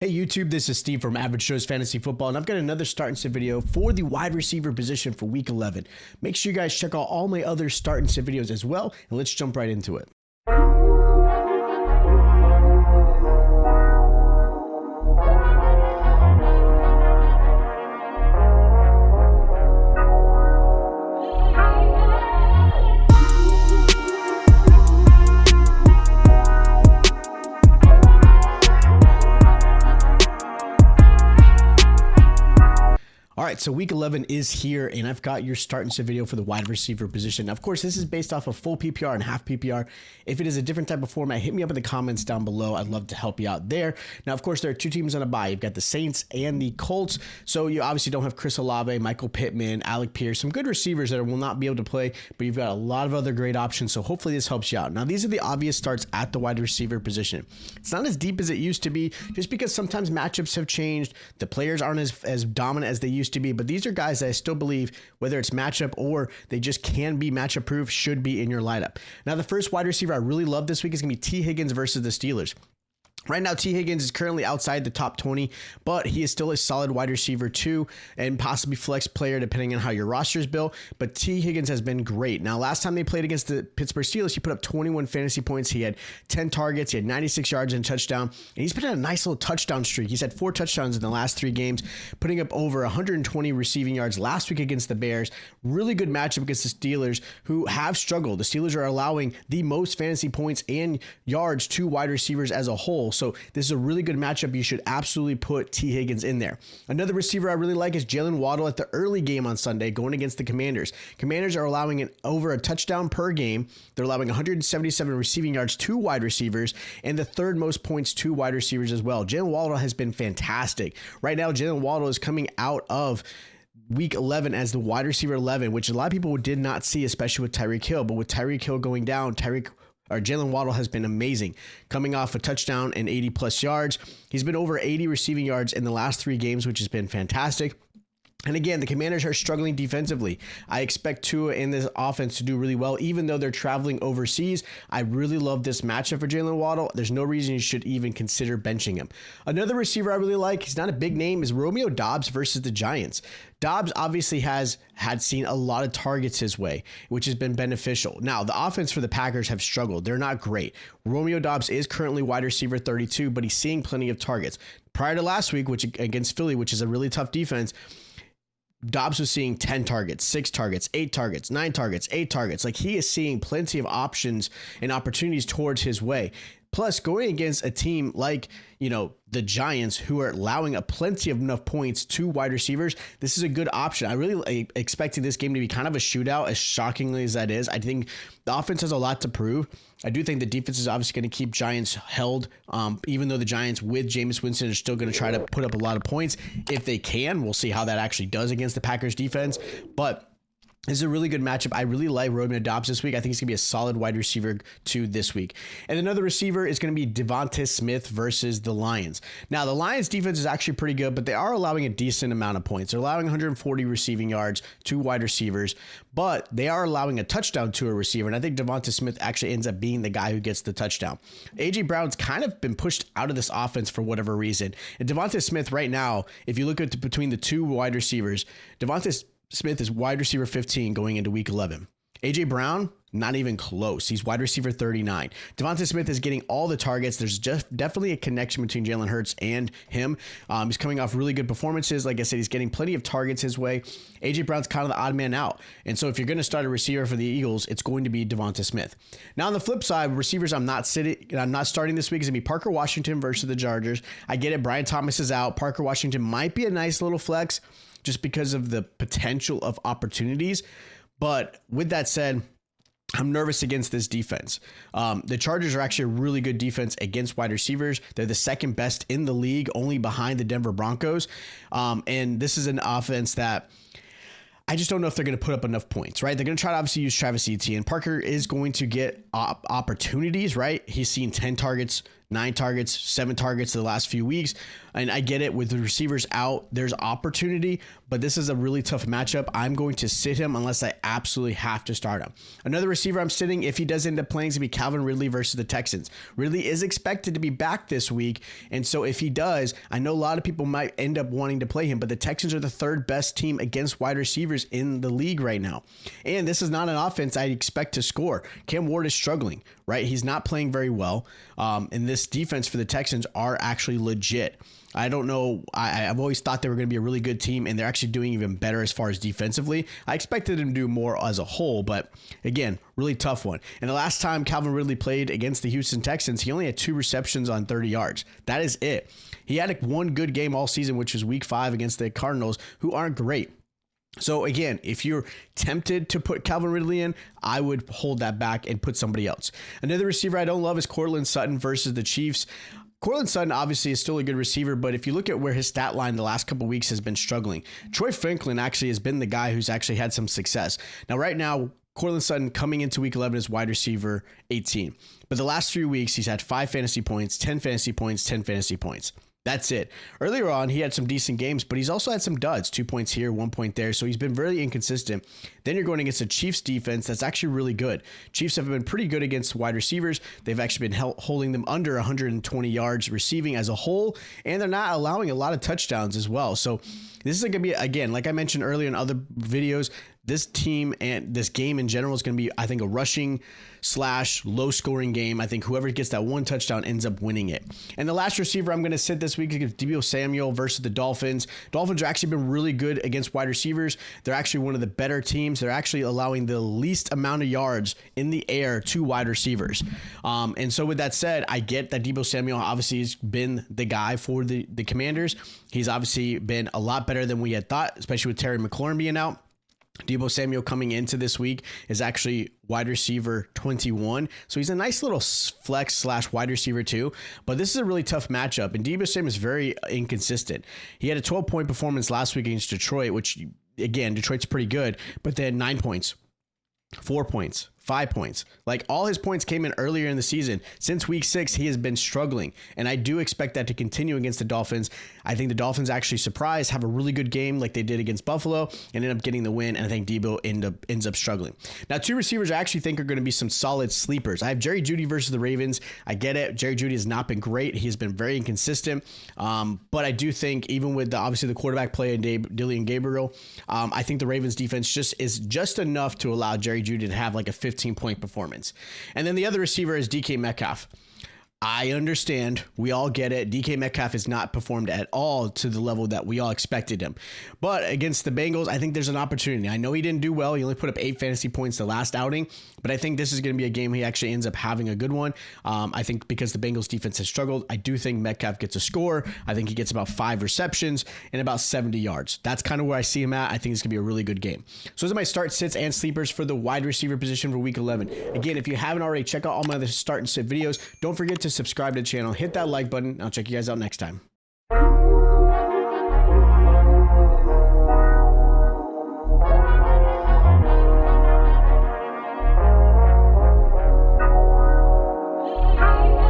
Hey YouTube, this is Steve from Average Joe's Fantasy Football, and I've got another start and sit video for the wide receiver position for Week 11. Make sure you guys check out all my other start and sit videos as well, and let's jump right into it. All right, so week 11 is here, and I've got your start and sit video for the wide receiver position. Now, of course, this is based off of full PPR and half PPR. If it is a different type of format, hit me up in the comments down below. I'd love to help you out there. Now, of course, there are two teams on a bye. You've got the Saints and the Colts, so you obviously don't have Chris Olave, Michael Pittman, Alec Pierce, some good receivers that will not be able to play, but you've got a lot of other great options, so hopefully this helps you out. Now, these are the obvious starts at the wide receiver position. It's not as deep as it used to be, just because sometimes matchups have changed. The players aren't as dominant as they used to be, but these are guys that I still believe, whether it's matchup or they just can be matchup proof, should be in your lineup. Now, the first wide receiver I really love this week is going to be T. Higgins versus the Steelers. Right now, T. Higgins is currently outside the top 20, but he is still a solid wide receiver too, and possibly flex player depending on how your roster is built. But T. Higgins has been great. Now, last time they played against the Pittsburgh Steelers, he put up 21 fantasy points. He had 10 targets. He had 96 yards and a touchdown, and he's been on a nice little touchdown streak. He's had 4 touchdowns in the last 3 games, putting up over 120 receiving yards last week against the Bears. Really good matchup against the Steelers, who have struggled. The Steelers are allowing the most fantasy points and yards to wide receivers as a whole. So this is a really good matchup. You should absolutely put T. Higgins in there. Another receiver I really like is Jalen Waddle at the early game on Sunday going against the Commanders. Commanders are allowing over a touchdown per game. They're allowing 177 receiving yards to wide receivers and the third most points to wide receivers as well. Jalen Waddle has been fantastic. Right now, Jalen Waddle is coming out of Week 11 as the wide receiver 11, which a lot of people did not see, especially with Tyreek Hill. But with Tyreek Hill going down, Jalen Waddle has been amazing, coming off a touchdown and 80 plus yards. He's been over 80 receiving yards in the last 3 games, which has been fantastic. And again, the Commanders are struggling defensively. I expect Tua in this offense to do really well, even though they're traveling overseas. I really love this matchup for Jalen Waddle. There's no reason you should even consider benching him. Another receiver I really like, he's not a big name, is Romeo Doubs versus the Giants. Doubs obviously had seen a lot of targets his way, which has been beneficial. Now, the offense for the Packers have struggled. They're not great. Romeo Doubs is currently wide receiver 32, but he's seeing plenty of targets. Prior to last week, which against Philly, which is a really tough defense, Doubs was seeing 10 targets, 6 targets, 8 targets, 9 targets, 8 targets. Like, he is seeing plenty of options and opportunities towards his way. Plus, going against a team like, the Giants, who are allowing plenty of enough points to wide receivers, this is a good option. I really expecting this game to be kind of a shootout, as shockingly as that is. I think the offense has a lot to prove. I do think the defense is obviously going to keep Giants held, even though the Giants with Jameis Winston are still going to try to put up a lot of points if they can. We'll see how that actually does against the Packers defense, but this is a really good matchup. I really like Romeo Doubs this week. I think he's going to be a solid wide receiver too this week. And another receiver is going to be Devonta Smith versus the Lions. Now, the Lions defense is actually pretty good, but they are allowing a decent amount of points. They're allowing 140 receiving yards to wide receivers, but they are allowing a touchdown to a receiver. And I think Devonta Smith actually ends up being the guy who gets the touchdown. A.J. Brown's kind of been pushed out of this offense for whatever reason. And Devonta Smith right now, if you look at between the two wide receivers, Devonta Smith is wide receiver 15 going into week 11. A.J. Brown, not even close. He's wide receiver 39. Devonta Smith is getting all the targets. There's just definitely a connection between Jalen Hurts and him. He's coming off really good performances. Like I said, he's getting plenty of targets his way. A.J. Brown's kind of the odd man out. And so if you're going to start a receiver for the Eagles, it's going to be Devonta Smith. Now, on the flip side, receivers I'm not starting this week is going to be Parker Washington versus the Chargers. I get it. Brian Thomas is out. Parker Washington might be a nice little flex just because of the potential of opportunities. But with that said, I'm nervous against this defense. The Chargers are actually a really good defense against wide receivers. They're the second best in the league, only behind the Denver Broncos. And this is an offense that I just don't know if they're going to put up enough points, right? They're going to try to obviously use Travis Etienne. Parker is going to get opportunities, right? He's seen 10 targets 9 targets, 7 targets the last few weeks. And I get it, with the receivers out, there's opportunity, but this is a really tough matchup. I'm going to sit him unless I absolutely have to start him. Another receiver I'm sitting, if he does end up playing, is going to be Calvin Ridley versus the Texans. Ridley is expected to be back this week, and so if he does, I know a lot of people might end up wanting to play him, but the Texans are the 3rd best team against wide receivers in the league right now. And this is not an offense I expect to score. Cam Ward is struggling, right? He's not playing very well, and this defense for the Texans are actually legit. I don't know. I've always thought they were going to be a really good team, and they're actually doing even better as far as defensively. I expected them to do more as a whole, but again, really tough one. And the last time Calvin Ridley played against the Houston Texans, he only had 2 receptions on 30 yards. That is it. He had one good game all season, which was week 5 against the Cardinals, who aren't great. So again, if you're tempted to put Calvin Ridley in, I would hold that back and put somebody else. Another receiver I don't love is Courtland Sutton versus the Chiefs. Courtland Sutton obviously is still a good receiver, but if you look at where his stat line the last couple of weeks has been struggling, Troy Franklin actually has been the guy who's actually had some success. Now, right now, Courtland Sutton coming into week 11 is wide receiver 18. But the last 3 weeks, he's had 5 fantasy points, 10 fantasy points, 10 fantasy points. That's it. Earlier on, he had some decent games, but he's also had some duds, 2 points here, 1 point there. So he's been very inconsistent. Then you're going against a Chiefs defense that's actually really good. Chiefs have been pretty good against wide receivers. They've actually been holding them under 120 yards receiving as a whole, and they're not allowing a lot of touchdowns as well. So this is going to be, again, like I mentioned earlier in other videos, this team and this game in general is going to be, I think, a rushing / low scoring game. I think whoever gets that 1 touchdown ends up winning it. And the last receiver I'm going to sit this week is Deebo Samuel versus the Dolphins. Dolphins have actually been really good against wide receivers. They're actually one of the better teams. They're actually allowing the least amount of yards in the air to wide receivers. And so with that said, I get that Deebo Samuel obviously has been the guy for the Commanders. He's obviously been a lot better than we had thought, especially with Terry McLaurin being out. Deebo Samuel coming into this week is actually wide receiver 21. So he's a nice little flex / wide receiver too. But this is a really tough matchup. And Deebo Samuel is very inconsistent. He had a 12-point performance last week against Detroit, which, again, Detroit's pretty good. But then 9 points, 4 points, 5 points. Like, all his points came in earlier in the season. Since week 6, he has been struggling. And I do expect that to continue against the Dolphins. I think the Dolphins actually surprise, have a really good game like they did against Buffalo, and end up getting the win. And I think Deebo ends up struggling. Now, 2 receivers I actually think are going to be some solid sleepers. I have Jerry Jeudy versus the Ravens. I get it. Jerry Jeudy has not been great. He has been very inconsistent. But I do think, even with obviously the quarterback play in Dillian Gabriel, I think the Ravens defense is just enough to allow Jerry Jeudy to have like a 15-point performance. And then the other receiver is DK Metcalf. I understand. We all get it. DK Metcalf has not performed at all to the level that we all expected him. But against the Bengals, I think there's an opportunity. I know he didn't do well. He only put up 8 fantasy points the last outing, but I think this is going to be a game he actually ends up having a good one. I think because the Bengals defense has struggled, I do think Metcalf gets a score. I think he gets about 5 receptions and about 70 yards. That's kind of where I see him at. I think it's going to be a really good game. So those are my start, sits, and sleepers for the wide receiver position for week 11. Again, if you haven't already, check out all my other start and sit videos. Don't forget to subscribe to the channel, hit that like button. I'll check you guys out next time.